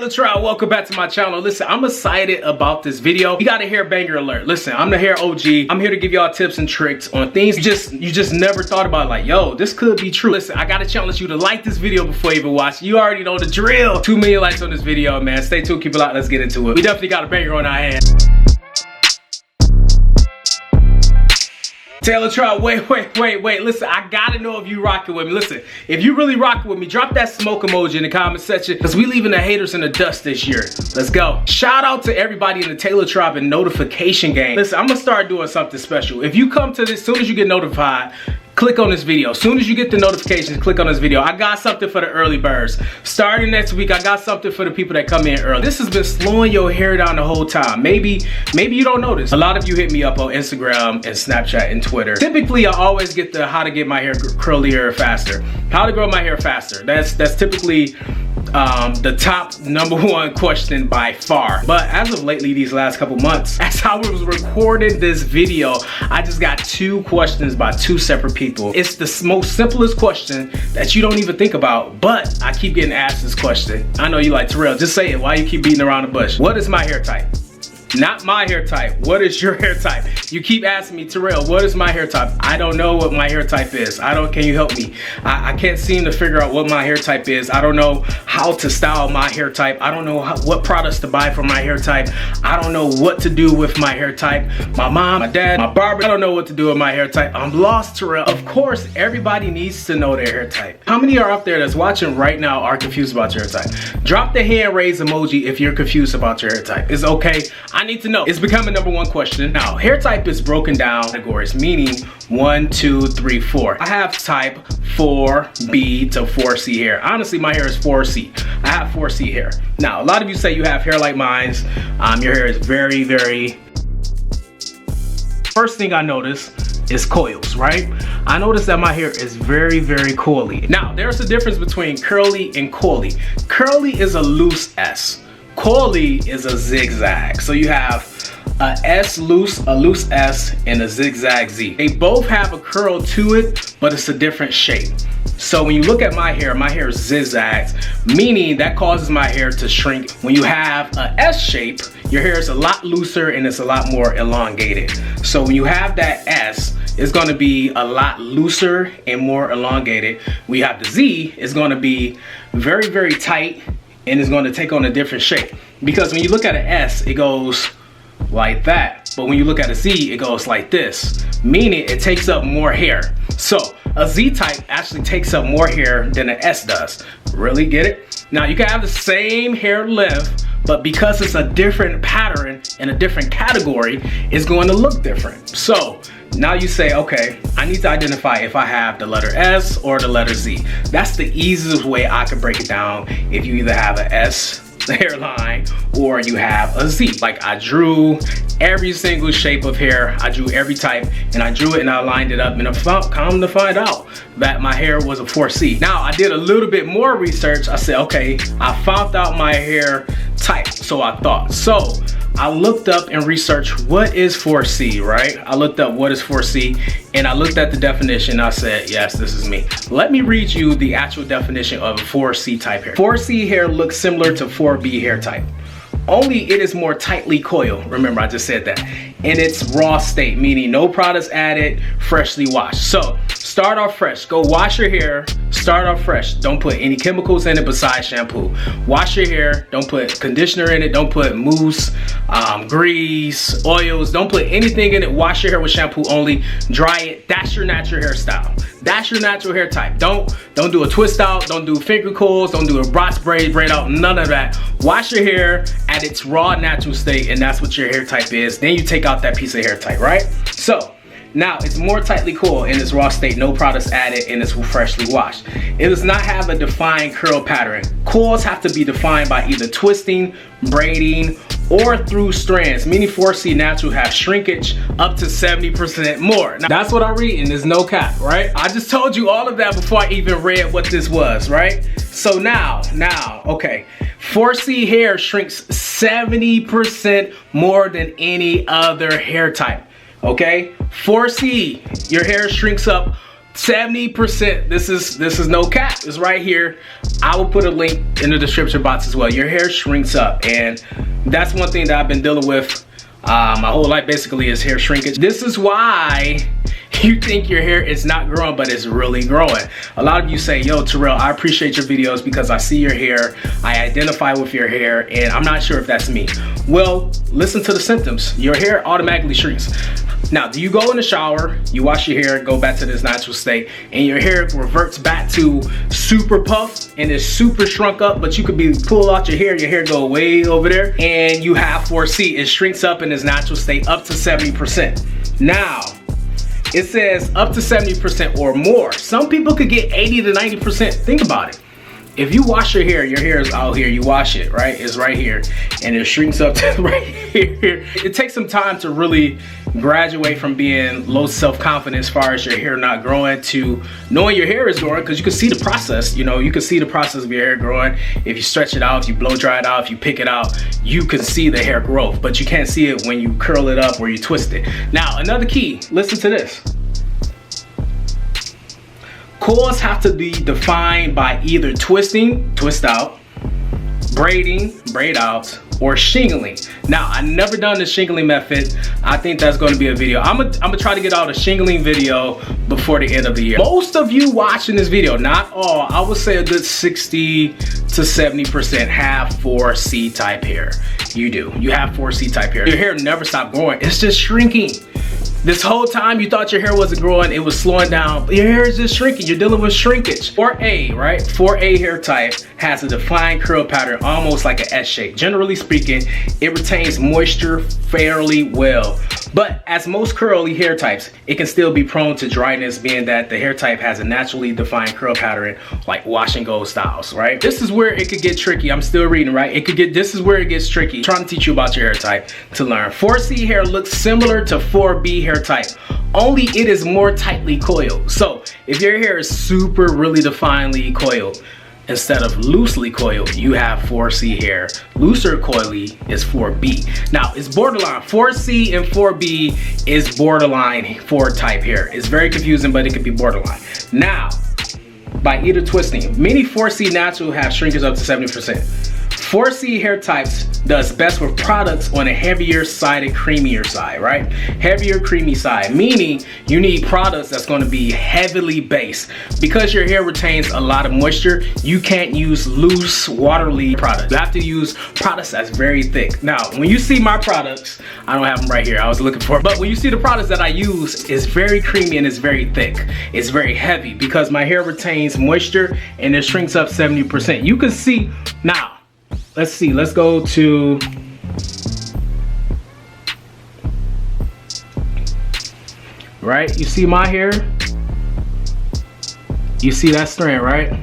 Taylor Trial, welcome back to my channel. Listen, I'm excited about this video. You got a hair banger alert. Listen, I'm the hair OG. I'm here to give y'all tips and tricks on things you just never thought about. Like, yo, this could be true. Listen, I gotta challenge you to like this video before you even watch. You already know the drill. 2 million likes on this video, man. Stay tuned, keep it locked. Let's get into it. We definitely got a banger on our hands. Taylor Trial, wait. Listen, I gotta know if you rocking with me. Listen, if you really rocking with me, drop that smoke emoji in the comment section, because we leaving the haters in the dust this year. Let's go. Shout out to everybody in the Tailor Tribe and notification game. Listen, I'm gonna start doing something special. If you come to this, as soon as you get notified, click on this video. As soon as you get the notifications, click on this video. I got something for the early birds. Starting next week, I got something for the people that come in early. This has been slowing your hair down the whole time. Maybe you don't notice. A lot of you hit me up on Instagram and Snapchat and Twitter. Typically, I always get the how to get my hair curlier faster. How to grow my hair faster. That's typically the top #1 question by far. But as of lately, these last couple months, as I was recording this video, I just got 2 questions by 2 separate people. It's the most simplest question that you don't even think about, but I keep getting asked this question. I know you like, Terrell, just say it. Why you keep beating around the bush? What is my hair type? Not my hair type. What is your hair type? You keep asking me, Terrell, what is my hair type? I don't know what my hair type is. Can you help me? I can't seem to figure out what my hair type is. I don't know how to style my hair type. I don't know what products to buy for my hair type. I don't know what to do with my hair type. My mom, my dad, my barber, I don't know what to do with my hair type. I'm lost, Terrell. Of course, everybody needs to know their hair type. How many are out there that's watching right now are confused about your hair type? Drop the hand raise emoji if you're confused about your hair type. It's okay. I need to know. It's becoming #1 question. Now, hair type is broken down categories, meaning 1, 2, 3, 4. I have type 4B to 4C hair. Honestly, my hair is 4C. I have 4C hair. Now, a lot of you say you have hair like mine. Your hair is very... First thing I notice is coils, right? I notice that my hair is very coily. Now, there's a difference between curly and coily. Curly is a loose S. Coily is a zigzag. So you have a S loose, a loose S, and a zigzag Z. They both have a curl to it, but it's a different shape. So when you look at my hair zigzags, meaning that causes my hair to shrink. When you have a S shape, your hair is a lot looser and it's a lot more elongated. So when you have that S, it's gonna be a lot looser and more elongated. When you have the Z, it's gonna be very tight and it's gonna take on a different shape. Because when you look at an S, it goes like that. But when you look at a Z, it goes like this, meaning it takes up more hair. So a Z type actually takes up more hair than an S does. Really get it? Now you can have the same hair length, but because it's a different pattern and a different category, it's going to look different. So now you say, okay, I need to identify if I have the letter S or the letter Z. That's the easiest way I could break it down. If you either have an S hairline or you have a Z. Like, I drew every single shape of hair, I drew every type, and I drew it and I lined it up, and I come to find out that my hair was a 4C. Now, I did a little bit more research. I said, okay, I found out my hair type, so I thought. So I looked up and researched what is 4C, right? I looked up what is 4C and I looked at the definition. I said, yes, this is me. Let me read you the actual definition of 4C type hair. 4C hair looks similar to 4B hair type. Only it is more tightly coiled. Remember, I just said that. In its raw state, meaning no products added, freshly washed. So start off fresh. Go wash your hair. Start off fresh. Don't put any chemicals in it besides shampoo. Wash your hair. Don't put conditioner in it. Don't put mousse, grease, oils. Don't put anything in it. Wash your hair with shampoo only. Dry it. That's your natural hairstyle. That's your natural hair type. Don't do a twist out. Don't do finger coils. Don't do a box braid out. None of that. Wash your hair at its raw natural state, and that's what your hair type is. Then you take out that piece of hair type, right? So now it's more tightly coiled in its raw state, no products added, and it's freshly washed. It does not have a defined curl pattern. Coils have to be defined by either twisting, braiding, or through strands, meaning 4C natural have shrinkage up to 70% more. Now, that's what I'm reading, there's no cap, right? I just told you all of that before I even read what this was, right? So now, okay, 4C hair shrinks 70% more than any other hair type, okay? 4C, your hair shrinks up 70%. This is no cap. It's right here. I will put a link in the description box as well. Your hair shrinks up, and that's one thing that I've been dealing with my whole life, basically, is hair shrinkage. This is why you think your hair is not growing, but it's really growing. A lot of you say, yo, Terrell, I appreciate your videos because I see your hair, I identify with your hair, and I'm not sure if that's me. Well, listen to the symptoms. Your hair automatically shrinks. Now, do you go in the shower, you wash your hair, go back to this natural state, and your hair reverts back to super puff and is super shrunk up, but you could be pull out your hair go way over there, and you have 4C. It shrinks up in its natural state up to 70%. Now, it says up to 70% or more. Some people could get 80 to 90%. Think about it. If you wash your hair is out here, you wash it, right? It's right here, and it shrinks up to right here. It takes some time to really graduate from being low self-confidence as far as your hair not growing to knowing your hair is growing, because you can see the process. You know, you can see the process of your hair growing. If you stretch it out, if you blow dry it out, if you pick it out, you can see the hair growth, but you can't see it when you curl it up or you twist it. Now, another key, listen to this. Coils have to be defined by either twisting, twist out, braiding, braid out, or shingling. Now, I've never done the shingling method. I think that's going to be a video. I'm gonna try to get out a shingling video before the end of the year. Most of you watching this video, not all, I would say a good 60 to 70% have 4C type hair. You do. You have 4C type hair. Your hair never stopped growing. It's just shrinking. This whole time you thought your hair wasn't growing, it was slowing down, but your hair is just shrinking. You're dealing with shrinkage. 4A, right? 4A hair type has a defined curl pattern, almost like an S shape. Generally speaking, it retains moisture fairly well. But as most curly hair types, it can still be prone to dryness, being that the hair type has a naturally defined curl pattern, like wash and go styles, right? This is where it could get tricky. I'm still reading, right? This is where it gets tricky. I'm trying to teach you about your hair type to learn. 4C hair looks similar to 4B hair type, only it is more tightly coiled. So if your hair is super really definedly coiled instead of loosely coiled, you have 4C hair. Looser coily is 4B. Now, it's borderline. 4C and 4B is borderline 4 type hair. It's very confusing, but it could be borderline. Now, by either twisting, many 4C natural have shrinkage up to 70%. 4C hair types does best with products on a heavier sided, creamier side, right? Heavier, creamy side, meaning you need products that's going to be heavily based. Because your hair retains a lot of moisture, you can't use loose, watery products. You have to use products that's very thick. Now, when you see my products, I don't have them right here, I was looking for, but when you see the products that I use, it's very creamy and it's very thick. It's very heavy because my hair retains moisture and it shrinks up 70%. You can see now. Let's see, let's go to, right? You see my hair? You see that strand, right?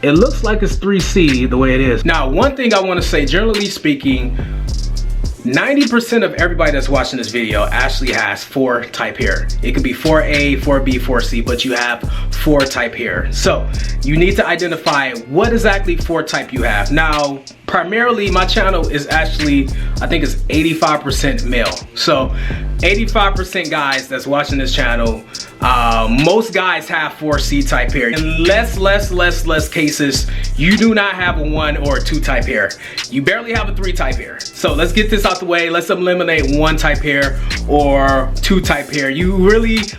It looks like it's 3C the way it is. Now, one thing I want to say, generally speaking, 90% of everybody that's watching this video actually has 4 type hair. It could be 4A, 4B, 4C, but you have 4 type hair. So you need to identify what exactly 4 type you have. Now, primarily my channel is actually, I think it's 85% male. So 85% guys that's watching this channel, most guys have 4C type hair. In less cases, you do not have a 1 or a 2 type hair. You barely have a 3 type hair. So let's get this out the way. Let's eliminate 1 type hair or 2 type hair.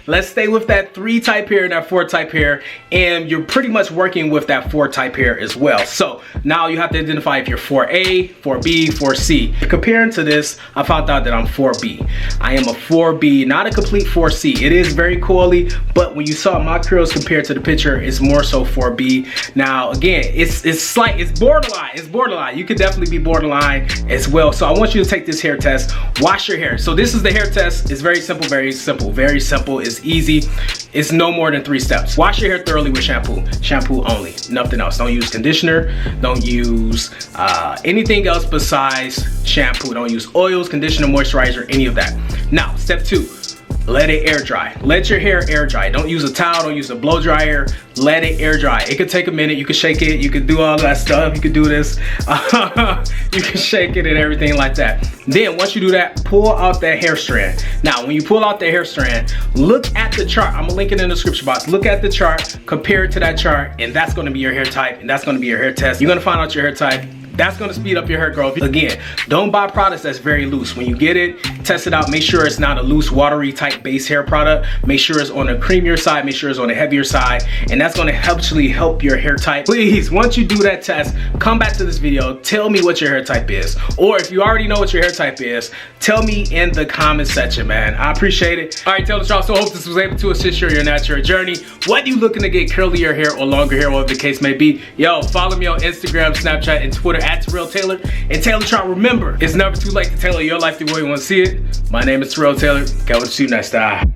Let's stay with that 3 type hair and that 4 type hair, and you're pretty much working with that 4 type hair as well. So now you have to identify if you're 4A, 4B, 4C. Comparing to this, I found out that I'm 4B. I am a 4B, not a complete 4C. It is very coily, but when you saw my curls compared to the picture, it's more so 4B. Now, again, it's borderline. It's borderline. You could definitely be borderline as well. So I want you to take this hair test. Wash your hair. So this is the hair test. It's very simple, very simple, very simple. It's easy. It's no more than 3 steps. Wash your hair thoroughly with shampoo. Shampoo only, nothing else. Don't use conditioner. Don't use anything else besides shampoo. Don't use oils, conditioner, moisturizer, any of that. Now, step 2. let it air dry. Let your hair air dry. Don't use a towel, don't use a blow dryer. Let it air dry. It could take a minute. You can shake it. You can do all that stuff. You can do this. You can shake it and everything like that. Then once you do that, pull out that hair strand. Now, when you pull out the hair strand, look at the chart. I'm gonna link it in the description box. Look at the chart, compare it to that chart, and that's gonna be your hair type, and that's gonna be your hair test. You're gonna find out your hair type. That's gonna speed up your hair growth. Again, don't buy products that's very loose. When you get it, test it out. Make sure it's not a loose, watery type base hair product. Make sure it's on the creamier side. Make sure it's on the heavier side. And that's gonna actually help your hair type. Please, once you do that test, come back to this video. Tell me what your hair type is. Or if you already know what your hair type is, tell me in the comment section, man. I appreciate it. All right, Tailor y'all. So I hope this was able to assist you in your natural journey. Whether you looking to get curlier hair or longer hair, whatever the case may be, yo, follow me on Instagram, Snapchat, and Twitter at TerrellTailored. And Tailor y'all, remember, it's never too late to tailor your life the way you want to see it. My name is TerrellTailored. Catch you next time.